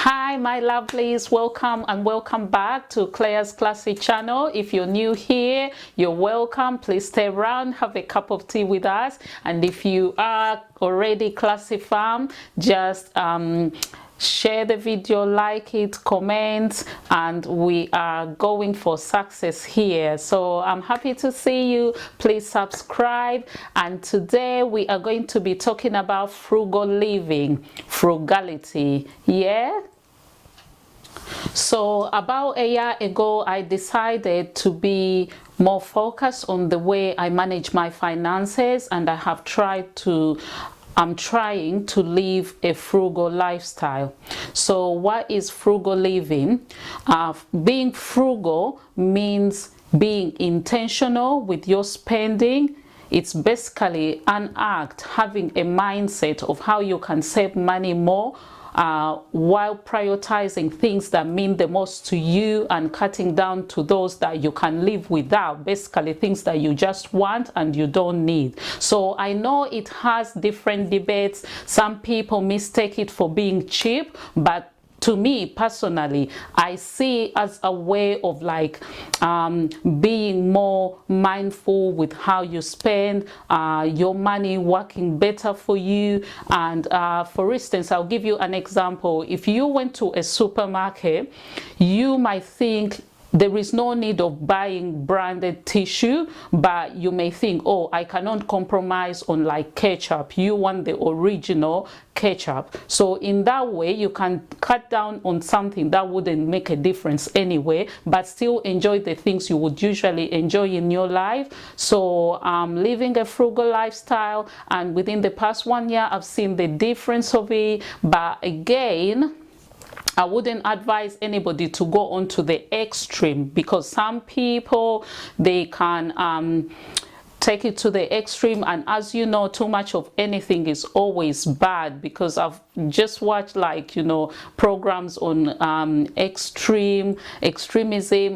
Hi my lovelies, welcome and welcome back to Claire's Classy channel. If you're new here, you're welcome. Please stay around, have a cup of tea with us, and if you are already Classy fam, just share the video, like it, comment, and we are going for success here. So I'm happy to see you. Please subscribe, and today we are going to be talking about frugal living, frugality. Yeah, so about a year ago I decided to be more focused on the way I manage my finances, and I'm trying to live a frugal lifestyle. So what is frugal living? Being frugal means being intentional with your spending. It's basically an act, having a mindset of how you can save money more while prioritizing things that mean the most to you and cutting down to those that you can live without, basically things that you just want and you don't need. So I know it has different debates. Some people mistake it for being cheap, but to me personally, I see it as a way of being more mindful with how you spend your money, working better for you. And for instance, I'll give you an example. If you went to a supermarket, you might think there is no need of buying branded tissue, but you may think, oh, I cannot compromise on like ketchup. You want the original ketchup. So in that way, you can cut down on something that wouldn't make a difference anyway, but still enjoy the things you would usually enjoy in your life. So living a frugal lifestyle, and within the past 1 year, I've seen the difference of it. But again, I wouldn't advise anybody to go on to the extreme, because some people, they can take it to the extreme, and as you know, too much of anything is always bad, because I've just watched programs on extremism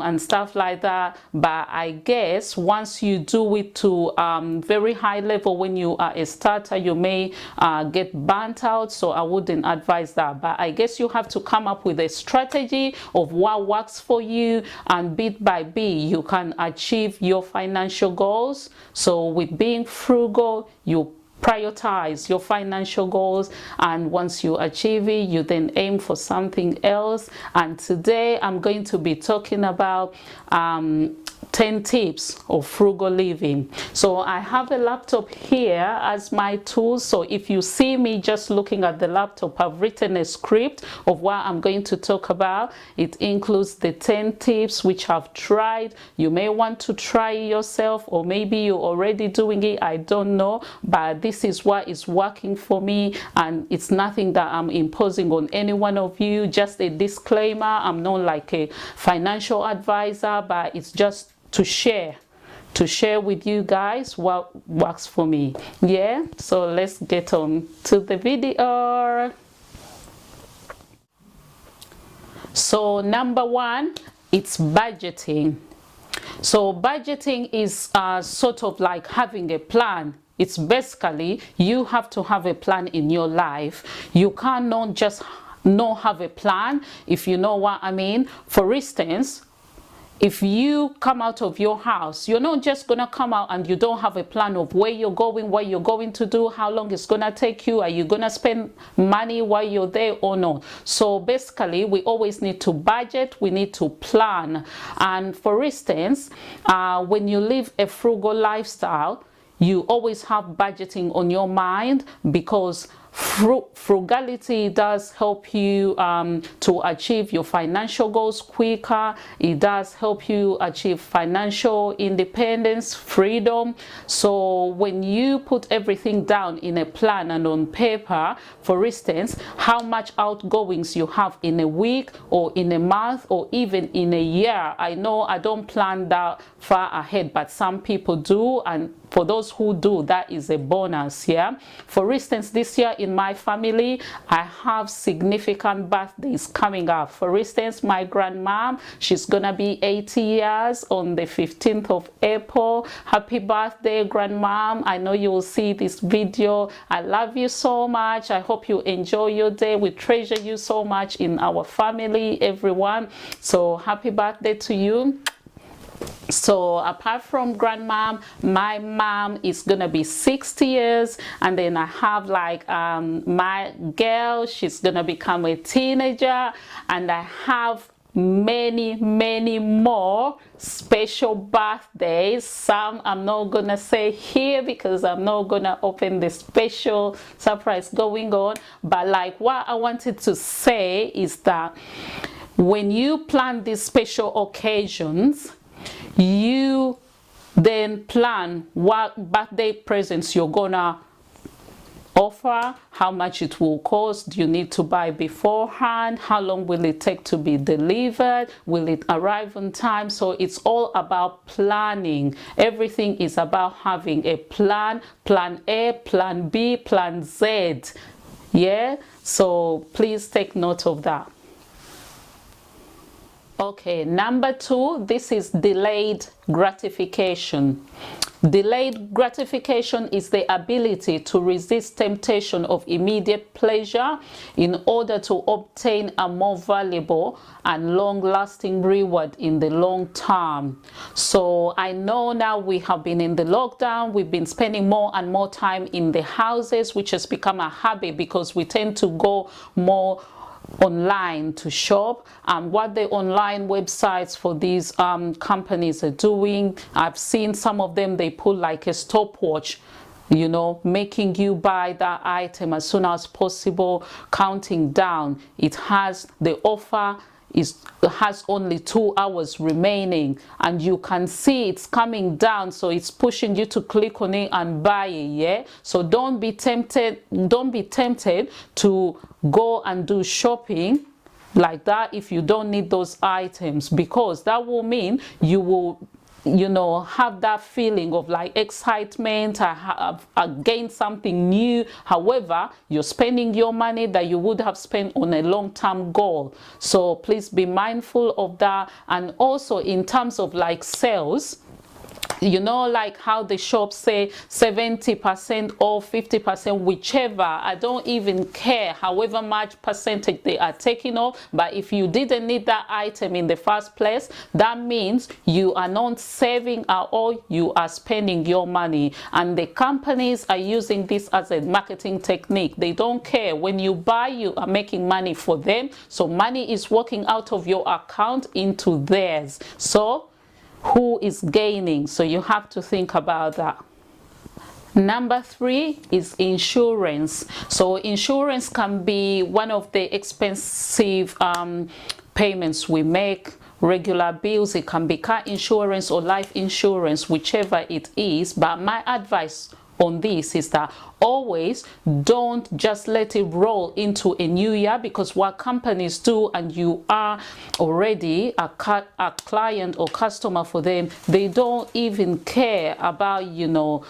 and stuff like that. But I guess once you do it to very high level, when you are a starter, you may get burnt out. So I wouldn't advise that. But I guess you have to come up with a strategy of what works for you, and bit by bit you can achieve your financial goals. So with being frugal, you prioritize your financial goals, and once you achieve it, you then aim for something else. And today I'm going to be talking about 10 tips of frugal living. So I have a laptop here as my tool. So if you see me just looking at the laptop, I've written a script of what I'm going to talk about. It includes the 10 tips which I've tried. You may want to try it yourself, or maybe you're already doing it, I don't know, but this is what is working for me, and it's nothing that I'm imposing on any one of you. Just a disclaimer, I'm not like a financial advisor, but it's just to share with you guys what works for me. Yeah, so let's get on to the video. So number one, it's budgeting. So budgeting is sort of like having a plan. It's basically, you have to have a plan in your life. You cannot just not have a plan, if you know what I mean. For instance, if you come out of your house, you're not just gonna come out and you don't have a plan of where you're going, what you're going to do, how long it's gonna take you, are you gonna spend money while you're there or not. So basically, we always need to budget, we need to plan. And for instance, when you live a frugal lifestyle, you always have budgeting on your mind, because frugality does help you to achieve your financial goals quicker. It does help you achieve financial independence, freedom. So when you put everything down in a plan and on paper, for instance, how much outgoings you have in a week or in a month or even in a year. I know I don't plan that far ahead, but some people do, and for those who do, that is a bonus. Yeah, for instance, this year in my family, I have significant birthdays coming up. For instance, my grandmom, she's gonna be 80 years on the 15th of April. Happy birthday, grandmom. I know you will see this video. I love you so much. I hope you enjoy your day. We treasure you so much in our family, everyone. So happy birthday to you. So apart from grandmom, my mom is gonna be 60 years, and then I have like my girl, she's gonna become a teenager, and I have many more special birthdays. Some I'm not gonna say here because I'm not gonna open the special surprise going on, but like what I wanted to say is that when you plan these special occasions, you then plan what birthday presents you're gonna offer, how much it will cost, do you need to buy beforehand, how long will it take to be delivered, will it arrive on time? So it's all about planning. Everything is about having a plan, plan A, plan B, plan Z. Yeah, so please take note of that. Okay, number 2, this is delayed gratification. Delayed gratification is the ability to resist temptation of immediate pleasure in order to obtain a more valuable and long-lasting reward in the long term. So I know now we have been in the lockdown, we've been spending more and more time in the houses, which has become a habit because we tend to go more online to shop. And what the online websites for these companies are doing, I've seen some of them, they put like a stopwatch, you know, making you buy that item as soon as possible, counting down. It has the offer has only 2 hours remaining, and you can see it's coming down, so it's pushing you to click on it and buy it. Yeah, so don't be tempted to go and do shopping like that if you don't need those items, because that will mean you will, you know, have that feeling of like excitement. I gained something new. However, you're spending your money that you would have spent on a long-term goal. So please be mindful of that. And also in terms of like sales, you know, like how the shops say 70% or 50%, whichever, I don't even care however much percentage they are taking off. But if you didn't need that item in the first place, that means you are not saving at all, you are spending your money. And the companies are using this as a marketing technique. They don't care. When you buy, you are making money for them, so money is working out of your account into theirs. So who is gaining? So you have to think about that. Number 3 is insurance. So insurance can be one of the expensive payments we make, regular bills. It can be car insurance or life insurance, whichever it is. But my advice on this is that always don't just let it roll into a new year, because what companies do, and you are already a client or customer for them, they don't even care about, you know,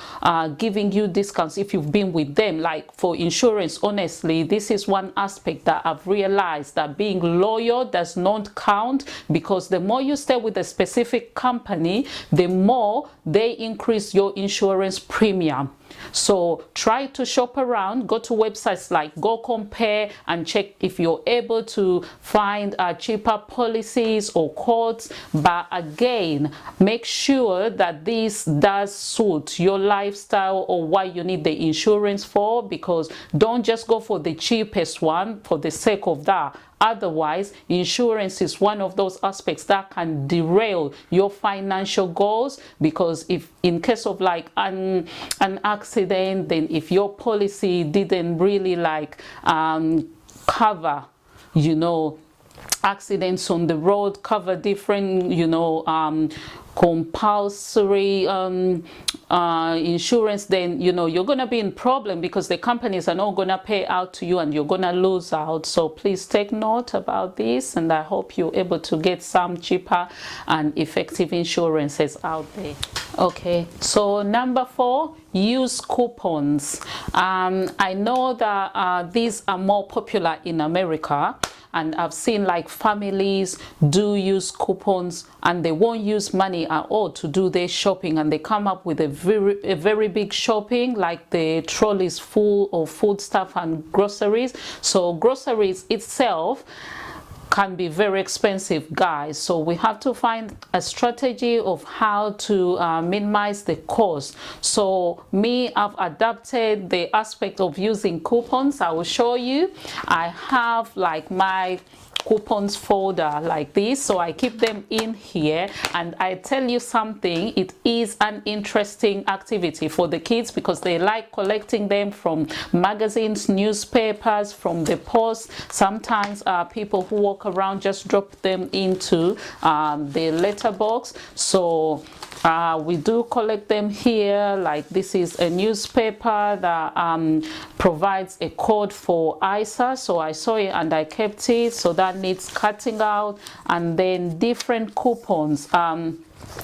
giving you discounts if you've been with them. Like for insurance, honestly, this is one aspect that I've realized, that being loyal does not count, because the more you stay with a specific company, the more they increase your insurance premium. So try to shop around, go to websites like Go Compare and check if you're able to find cheaper policies or quotes. But again, make sure that this does suit your lifestyle or what you need the insurance for, because don't just go for the cheapest one for the sake of that. Otherwise, insurance is one of those aspects that can derail your financial goals, because if in case of like an accident, then if your policy didn't really like cover, you know, accidents on the road, cover different, you know, compulsory insurance, then you know you're gonna be in problem because the companies are not gonna pay out to you and you're gonna lose out. So please take note about this, and I hope you're able to get some cheaper and effective insurances out there. Okay, so number 4, use coupons. I know that these are more popular in America, and I've seen like families do use coupons and they won't use money at all to do their shopping, and they come up with a very big shopping, like the trolley is full of food stuff and groceries. So groceries itself can be very expensive, guys. So we have to find a strategy of how to minimize the cost. So me, I've adapted the aspect of using coupons. I will show you. I have like my coupons folder like this, so I keep them in here. And I tell you something, it is an interesting activity for the kids because they like collecting them from magazines, newspapers, from the post. Sometimes people who walk around just drop them into the letterbox. So we do collect them here. Like this is a newspaper that provides a code for ISA, so I saw it and I kept it, so that needs cutting out. And then different coupons.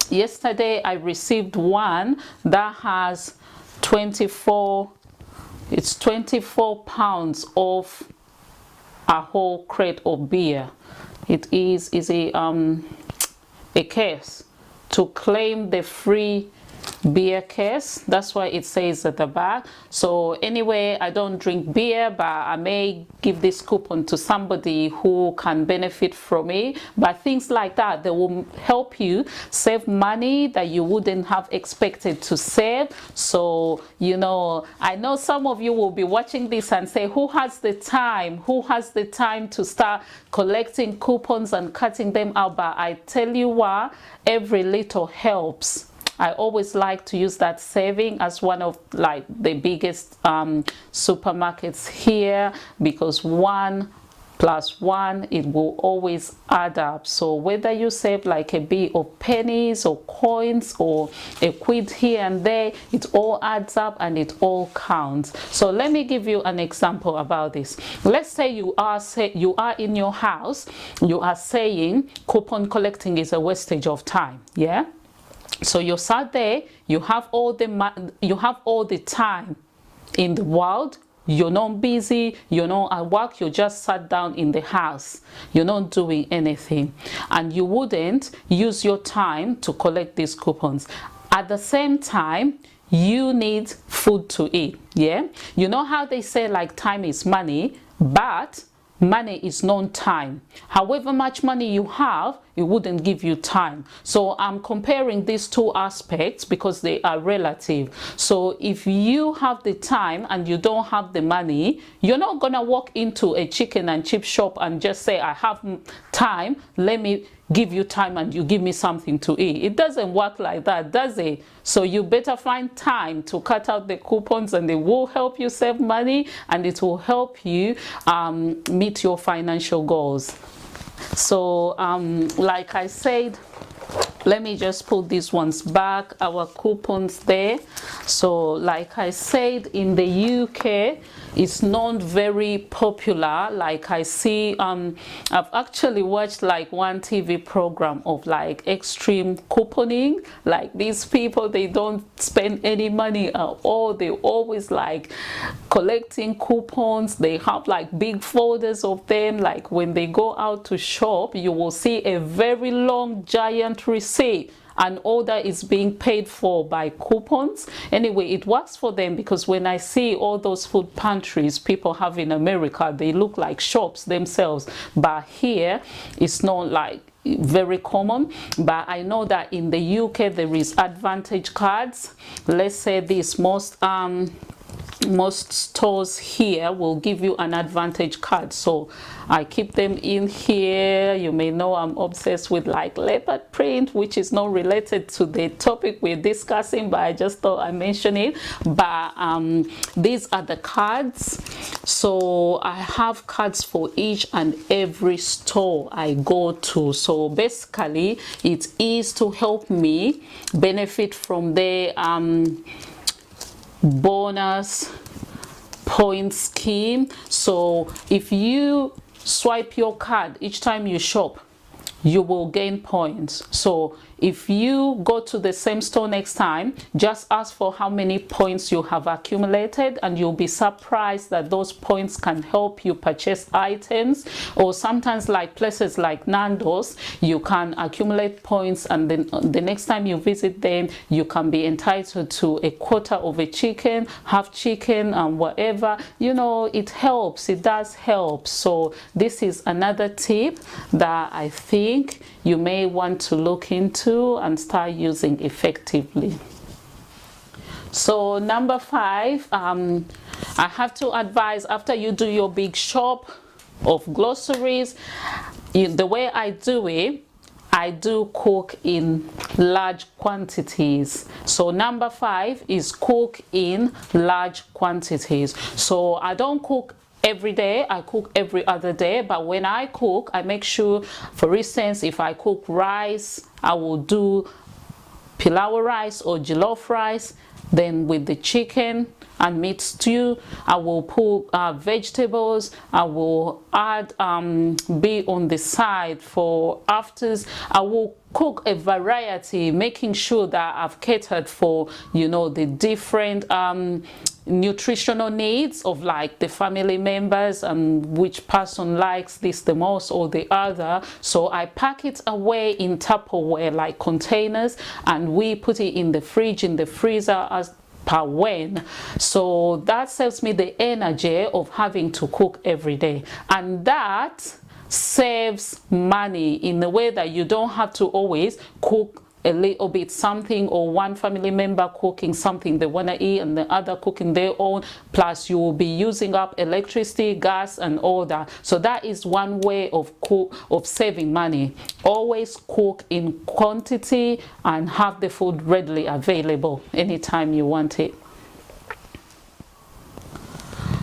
Yesterday I received one that has 24 pounds off a whole crate of beer. It is a case to claim the free beer case. That's why it says at the back. So anyway, I don't drink beer, but I may give this coupon to somebody who can benefit from it. But things like that, they will help you save money that you wouldn't have expected to save. So you know, I know some of you will be watching this and say, who has the time to start collecting coupons and cutting them out? But I tell you what, every little helps. I always like to use that saving as one of like the biggest supermarkets here, because 1 + 1, it will always add up. So whether you save like a bit of pennies or coins or a quid here and there, it all adds up and it all counts. So let me give you an example about this. Let's say you are in your house, you are saying coupon collecting is a wastage of time, yeah? So you're sat there, you have all the time in the world. You're not busy, you're not at work, you just sat down in the house, you're not doing anything, and you wouldn't use your time to collect these coupons. At the same time, you need food to eat, yeah? You know how they say like time is money, but money is non-time. However much money you have, it wouldn't give you time. So I'm comparing these two aspects because they are relative. So if you have the time and you don't have the money, you're not gonna walk into a chicken and chip shop and just say, I have time, let me give you time and you give me something to eat. It doesn't work like that, does it? So you better find time to cut out the coupons, and it will help you save money and it will help you meet your financial goals. So like I said, let me just put these ones back, our coupons there. So like I said, in the UK, it's not very popular. Like I see, I've actually watched like one TV program of like extreme couponing. Like these people, they don't spend any money at all. They always like collecting coupons. They have like big folders of them. Like when they go out to shop, you will see a very long giant receipt, and all that is being paid for by coupons. Anyway, it works for them, because when I see all those food pantries people have in America, they look like shops themselves, but here it's not like very common. But I know that in the UK there is advantage cards. Let's say this, most most stores here will give you an advantage card, so I keep them in here. You may know I'm obsessed with like leopard print, which is not related to the topic we're discussing, but I just thought I mention it. But these are the cards. So I have cards for each and every store I go to. So basically it is to help me benefit from the bonus point scheme. So if you swipe your card each time you shop, you will gain points. So if you go to the same store next time, just ask for how many points you have accumulated, and you'll be surprised that those points can help you purchase items. Or sometimes like places like Nando's, you can accumulate points, and then the next time you visit them, you can be entitled to a quarter of a chicken, half chicken, and whatever. You know, it helps, it does help. So this is another tip that I think you may want to look into and start using effectively. So number 5, I have to advise, after you do your big shop of groceries, the way I do it, I do cook in large quantities. So number 5 is cook in large quantities. So I don't cook every day, I cook every other day, but when I cook, I make sure, for instance, if I cook rice, I will do pilau rice or jollof rice. Then with the chicken and meat stew, I will put vegetables. I will add be on the side for afters. I will cook a variety, making sure that I've catered for, you know, the different nutritional needs of like the family members and which person likes this the most or the other. So I pack it away in Tupperware like containers, and we put it in the fridge, in the freezer as per when. So that saves me the energy of having to cook every day, and that saves money in the way that you don't have to always cook a little bit something, or one family member cooking something they want to eat and the other cooking their own, plus you will be using up electricity, gas, and all that. So that is one way of saving money. Always cook in quantity and have the food readily available anytime you want it.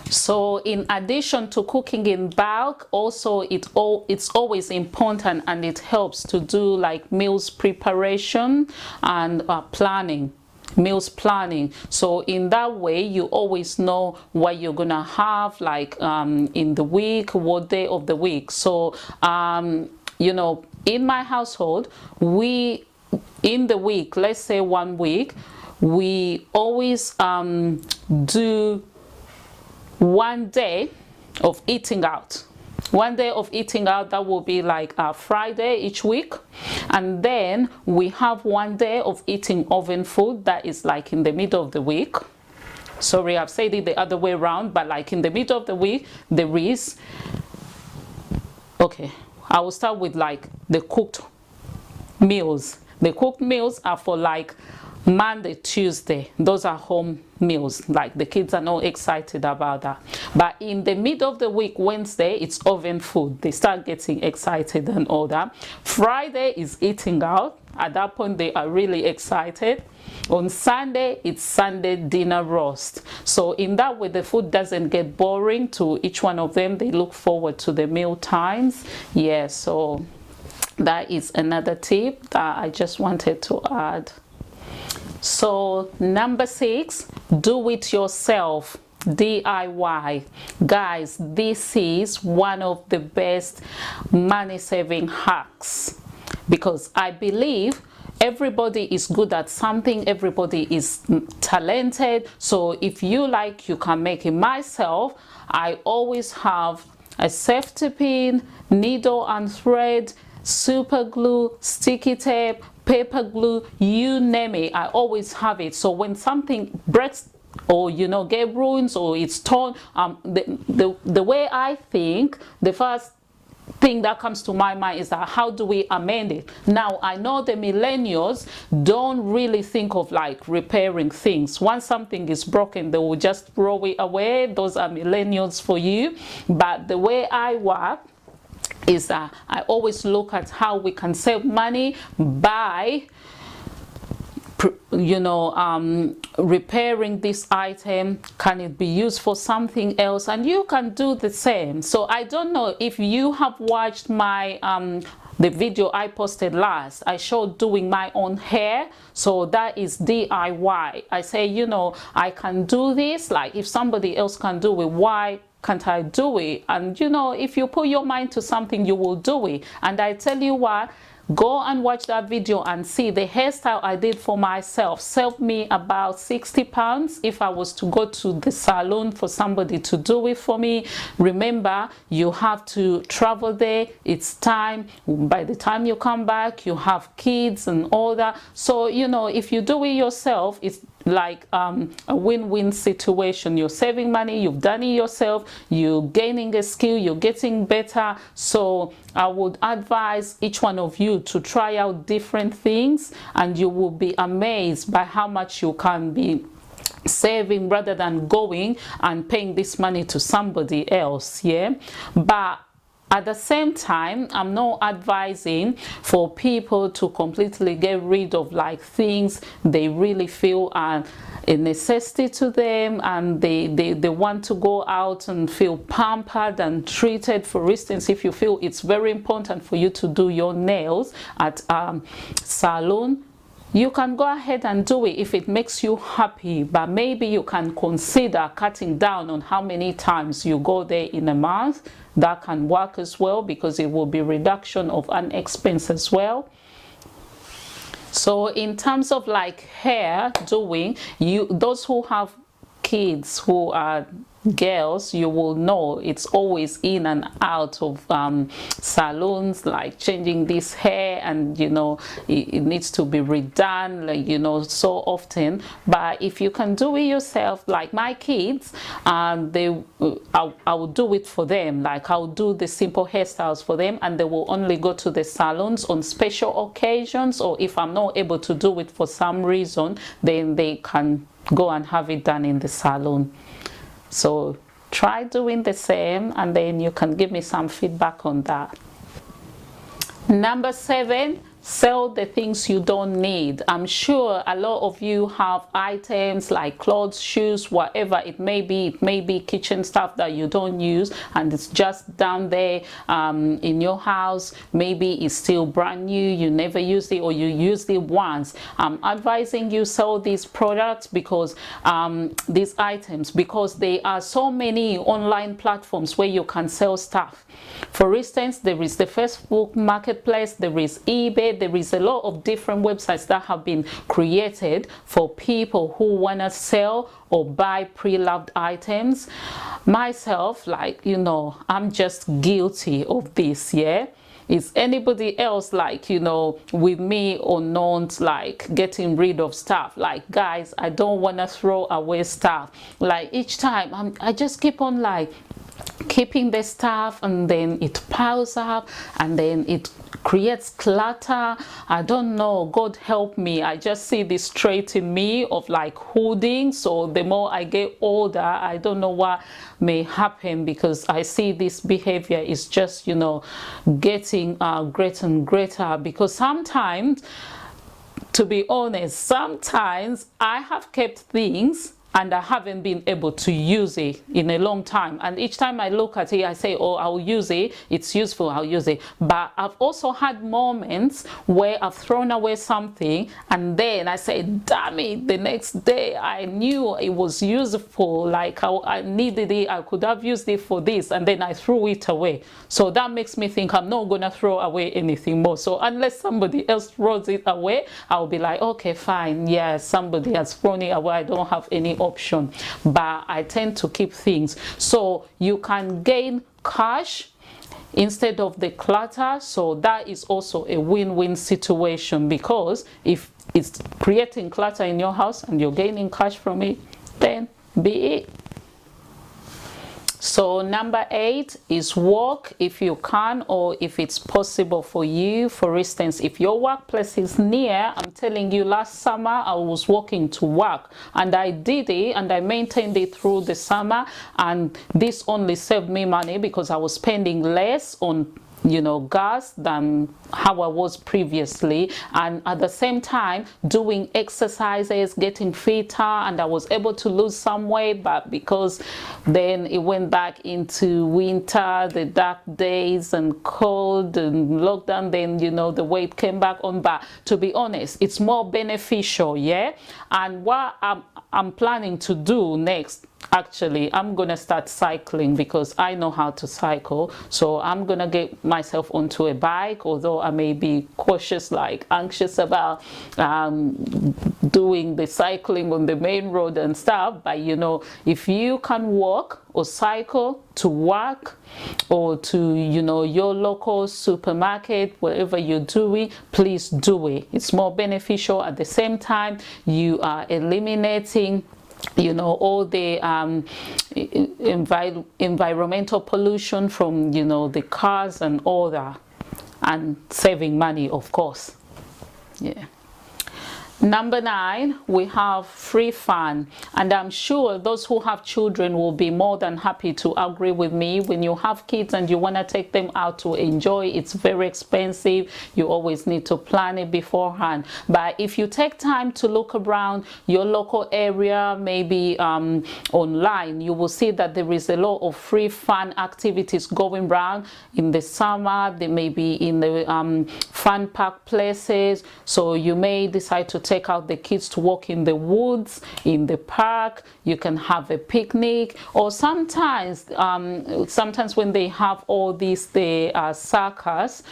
So in addition to cooking in bulk, also it's always important, and it helps to do like meals preparation and planning, meals planning. So in that way you always know what you're gonna have like in the week, what day of the week. So you know, in my household, we in the week, let's say 1 week, we always do 1 day of eating out. 1 day of eating out, that will be like Friday each week, and then we have 1 day of eating oven food, that is like in the middle of the week. Sorry, I've said it the other way around, but like in the middle of the week there is, okay, I will start with like the cooked meals. The cooked meals are for like Monday, Tuesday, those are home meals, like the kids are not excited about that. But in the middle of the week, Wednesday, it's oven food, they start getting excited and all that. Friday is eating out, at that point they are really excited. On Sunday, it's Sunday dinner roast. So in that way the food doesn't get boring to each one of them, they look forward to the meal times. Yeah, so that is another tip that I just wanted to add. So number 6, do it yourself, DIY. Guys, this is one of the best money saving hacks, because I believe everybody is good at something, everybody is talented. So if you like, you can make it. Myself, I always have a safety pin, needle and thread, super glue, sticky tape, paper glue, you name it, I always have it. So when something breaks or, you know, get ruined or it's torn, the way I think, the first thing that comes to my mind is that how do we amend it? Now, I know the millennials don't really think of like repairing things. Once something is broken, they will just throw it away. Those are millennials for you. But the way I work is that I always look at how we can save money by repairing this item. Can it be used for something else? And you can do the same. So I don't know if you have watched my the video I posted last. I showed doing my own hair. So that is DIY. I say, I can do this. Like, if somebody else can do it, why can't I do it? And if you put your mind to something, you will do it. And I tell you what, go and watch that video and see the hairstyle I did for myself. Saved me about 60 pounds if I was to go to the salon for somebody to do it for me. Remember, you have to travel there. It's time. By the time you come back, you have kids and all that. So, if you do it yourself, it's like a win-win situation. You're saving money, you've done it yourself, you're gaining a skill, you're getting better. So I would advise each one of you to try out different things, and you will be amazed by how much you can be saving rather than going and paying this money to somebody else. But at the same time, I'm not advising for people to completely get rid of like things they really feel are a necessity to them, and they want to go out and feel pampered and treated. For instance, if you feel it's very important for you to do your nails at salon, you can go ahead and do it if it makes you happy, but maybe you can consider cutting down on how many times you go there in a month. That can work as well, because it will be reduction of an expense as well. So in terms of like hair doing, those who have kids who are girls, you will know it's always in and out of salons, like changing this hair, and it needs to be redone, like so often. But if you can do it yourself, like my kids, I will do it for them. Like, I'll do the simple hairstyles for them, and they will only go to the salons on special occasions, or if I'm not able to do it for some reason, then they can go and have it done in the salon. So try doing the same, and then you can give me some feedback on that. Number 7, sell the things you don't need. I'm sure a lot of you have items like clothes, shoes, whatever it may be. It may be kitchen stuff that you don't use, and it's just down there in your house. Maybe it's still brand new, you never used it, or you used it once. I'm advising you sell these products, because these items, because there are so many online platforms where you can sell stuff. For instance, there is the Facebook Marketplace, there is eBay. There is a lot of different websites that have been created for people who want to sell or buy pre-loved items. Myself, like, I'm just guilty of this. Is anybody else like, with me or not, like getting rid of stuff? Like, guys, I don't want to throw away stuff. Like, each time I just keep on like keeping the stuff, and then it piles up, and then it creates clutter. I don't know, God help me. I just see this trait in me of like hoarding. So the more I get older, I don't know what may happen, because I see this behavior is just getting greater and greater. Because sometimes, to be honest, sometimes I have kept things and I haven't been able to use it in a long time, and each time I look at it, I say, oh, I'll use it, it's useful, I'll use it. But I've also had moments where I've thrown away something, and then I say, damn it, the next day I knew it was useful, like I needed it, I could have used it for this, and then I threw it away. So that makes me think I'm not gonna throw away anything more. So unless somebody else throws it away, I'll be like, okay, fine, yeah, somebody has thrown it away, I don't have any option. But I tend to keep things, so you can gain cash instead of the clutter. So that is also a win-win situation, because if it's creating clutter in your house and you're gaining cash from it, then be it. So number 8 is walk if you can, or if it's possible for you. For instance, if your workplace is near, I'm telling you, last summer I was walking to work, and I did it and I maintained it through the summer, and this only saved me money because I was spending less on gas than how I was previously, and at the same time doing exercises, getting fitter, and I was able to lose some weight. But because then it went back into winter, the dark days and cold and lockdown, then the weight came back on. But to be honest, it's more beneficial, yeah. And what I'm planning to do next, actually, I'm gonna start cycling because I know how to cycle. So I'm gonna get myself onto a bike, although I may be cautious, like anxious about doing the cycling on the main road and stuff. But if you can walk or cycle to work, or to your local supermarket, wherever you're doing, please do it. It's more beneficial. At the same time, you are eliminating all the environmental pollution from the cars and all that, and saving money, of course. Yeah. Number 9, we have free fun, and I'm sure those who have children will be more than happy to agree with me. When you have kids and you want to take them out to enjoy, it's very expensive. You always need to plan it beforehand. But if you take time to look around your local area, maybe online, you will see that there is a lot of free fun activities going around. In the summer, they may be in the fun park places, so you may decide to take out the kids to walk in the woods, in the park. You can have a picnic, or sometimes when they have all these circus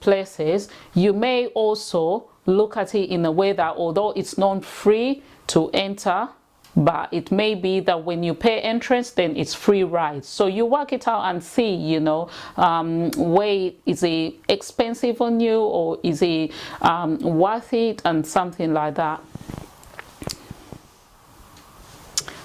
places, you may also look at it in a way that although it's not free to enter, but it may be that when you pay entrance, then it's free rides. So you work it out and see, where is it expensive on you, or is it worth it, and something like that.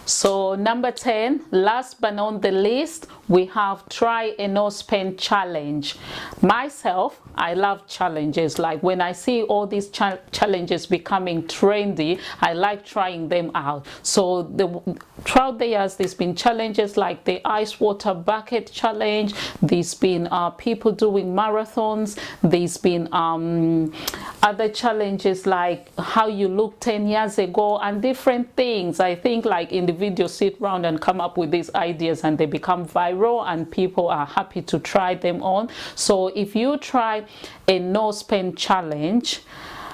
So number 10, last but not the least, we have try and no spend challenge. Myself, I love challenges. Like when I see all these challenges becoming trendy, I like trying them out. So throughout the years, there's been challenges like the ice water bucket challenge. There's been people doing marathons. There's been other challenges like how you look 10 years ago and different things. I think like individuals sit around and come up with these ideas, and they become viral, and people are happy to try them on. So if you try a no spend challenge,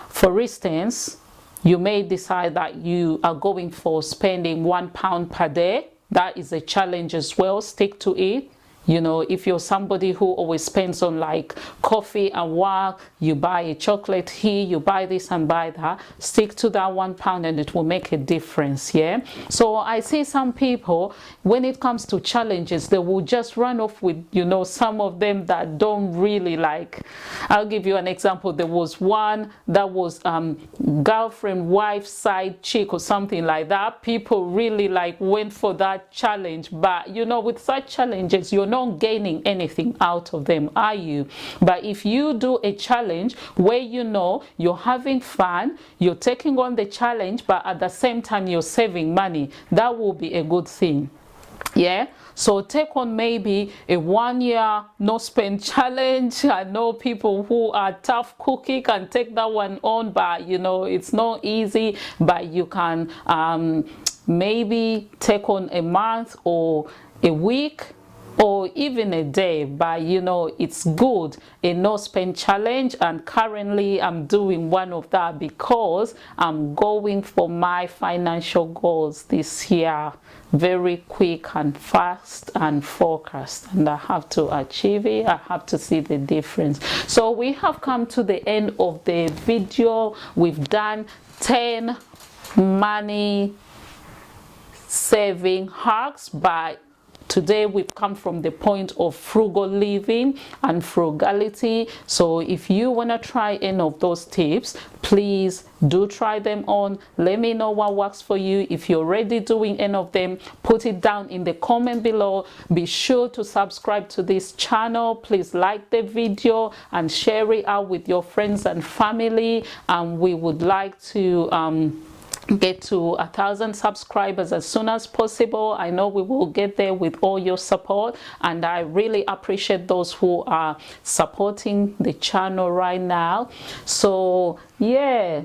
for instance, you may decide that you are going for spending £1 per day. That is a challenge as well. Stick to it. If you're somebody who always spends on like coffee and work, you buy a chocolate here, you buy this and buy that, stick to that £1 and it will make a difference. Yeah. So I see some people, when it comes to challenges, they will just run off with some of them that don't really like. I'll give you an example. There was one that was girlfriend wife side chick or something like that. People really went for that challenge, but with such challenges, you're not gaining anything out of them, are you? But if you do a challenge where you're having fun, you're taking on the challenge, but at the same time you're saving money, that will be a good thing. Yeah. So take on maybe a 1 year no spend challenge. I know people who are tough cookie can take that one on, but it's not easy. But you can maybe take on a month or a week, or even a day. But it's good, a no spend challenge, and currently I'm doing one of that because I'm going for my financial goals this year, very quick and fast and focused, and I have to achieve it. I have to see the difference. So we have come to the end of the video. We've done 10 money saving hacks, but today we've come from the point of frugal living and frugality. So if you want to try any of those tips, please do try them on. Let me know what works for you. If you're already doing any of them, put it down in the comment below. Be sure to subscribe to this channel. Please like the video and share it out with your friends and family. And we would like to get to 1,000 subscribers as soon as possible. I know we will get there with all your support, and I really appreciate those who are supporting the channel right now. So yeah,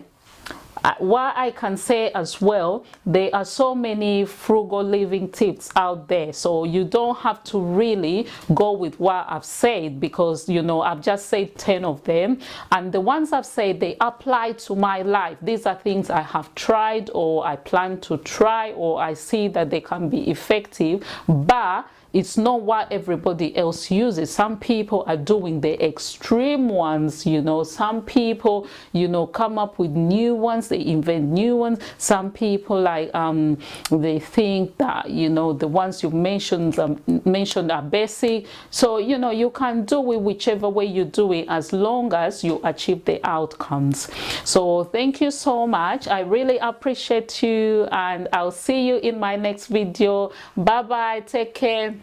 what I can say as well, there are so many frugal living tips out there, so you don't have to really go with what I've said, because you know I've just said 10 of them, and the ones I've said, they apply to my life. These are things I have tried, or I plan to try, or I see that they can be effective, but it's not what everybody else uses. Some people are doing the extreme ones, you know. Some people, you know, come up with new ones, they invent new ones. Some people, like they think that, you know, the ones you mentioned are basic. So, you know, you can do it whichever way you do it, as long as you achieve the outcomes. So thank you so much. I really appreciate you, and I'll see you in my next video. Bye bye, take care.